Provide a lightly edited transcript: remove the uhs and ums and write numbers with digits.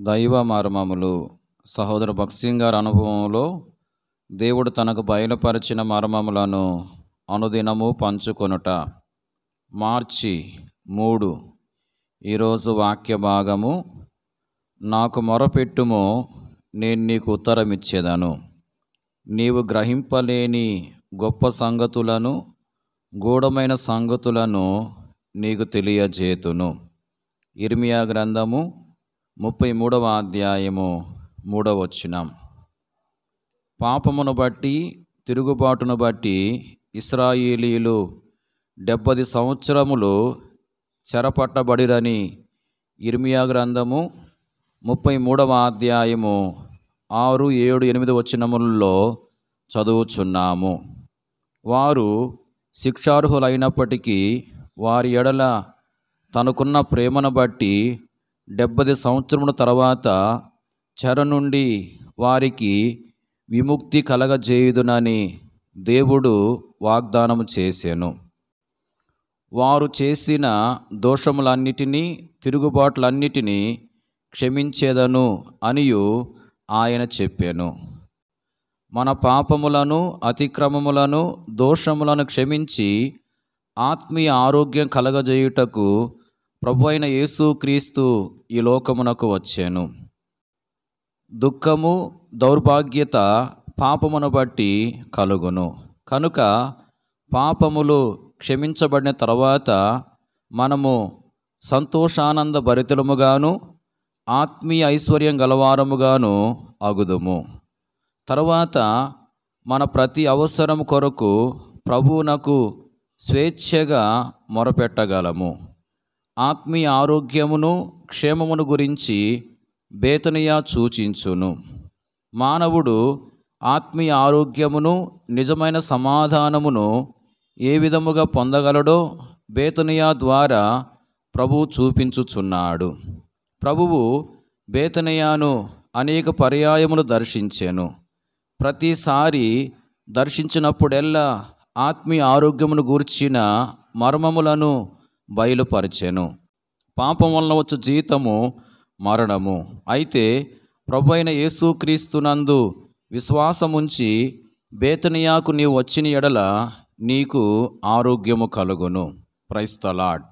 దైవ మర్మములు. సహోదర భక్సింగ్ గారి అనుభవంలో దేవుడు తనకు బయలుపరిచిన మర్మములను అనుదినము పంచుకొనుట. మార్చి 3. ఈరోజు వాక్య భాగము, నాకు మొరపెట్టుమో నేను నీకు ఉత్తరమిచ్చేదను, నీవు గ్రహింపలేని గొప్ప సంగతులను గూఢమైన సంగతులను నీకు తెలియజేతును. ఇర్మియా గ్రంథము 33వ అధ్యాయము 3వ వచనం. పాపమును బట్టి తిరుగుబాటును బట్టి ఇశ్రాయేలీయులు 70 సంవత్సరములు చెరపట్టబడిరని ఇర్మియా గ్రంథము 33వ అధ్యాయము 6, 7, 8 వచనములలో చదువుచున్నాము. వారు శిక్షార్హులైనప్పటికీ వారి ఎడల తనకున్న ప్రేమను బట్టి 70 సంవత్సరముల తర్వాత చెర నుండి వారికి విముక్తి కలగజేయుదునని దేవుడు వాగ్దానం చేసెను. వారు చేసిన దోషములన్నిటినీ తిరుగుబాట్లన్నిటినీ క్షమించేదను అనియు ఆయన చెప్పెను. మన పాపములను అతిక్రమములను దోషములను క్షమించి ఆత్మీయ ఆరోగ్యం కలగజేయుటకు ప్రభు అయిన యేసుక్రీస్తు ఈ లోకమునకు వచ్చెను. దుఃఖము దౌర్భాగ్యత పాపమును బట్టి కలుగును. కనుక పాపములు క్షమించబడిన తర్వాత మనము సంతోషానంద భరితులముగాను ఆత్మీయ ఐశ్వర్యం గలవారముగాను అగుదుము. తర్వాత మన ప్రతి అవసరం కొరకు ప్రభువునకు స్వేచ్ఛగా మొరపెట్టగలము. ఆత్మీయ ఆరోగ్యమును క్షేమమును గురించి బేతనియా సూచించును. మానవుడు ఆత్మీయ ఆరోగ్యమును నిజమైన సమాధానమును ఏ విధముగా పొందగలడో బేతనియా ద్వారా ప్రభువు చూపించుచున్నాడు. ప్రభువు బేతనియాను అనేక పర్యాయములు దర్శించెను. ప్రతిసారి దర్శించినప్పుడెల్లా ఆత్మీయ ఆరోగ్యమును గూర్చిన మర్మములను బయలుపరిచెను. పాపం వలన వచ్చు జీతము మరణము. అయితే ప్రభు అయిన యేసుక్రీస్తునందు విశ్వాసముంచి బేతనియాకు నీవు వచ్చిన ఎడల నీకు ఆరోగ్యము కలుగును. Praise the lord.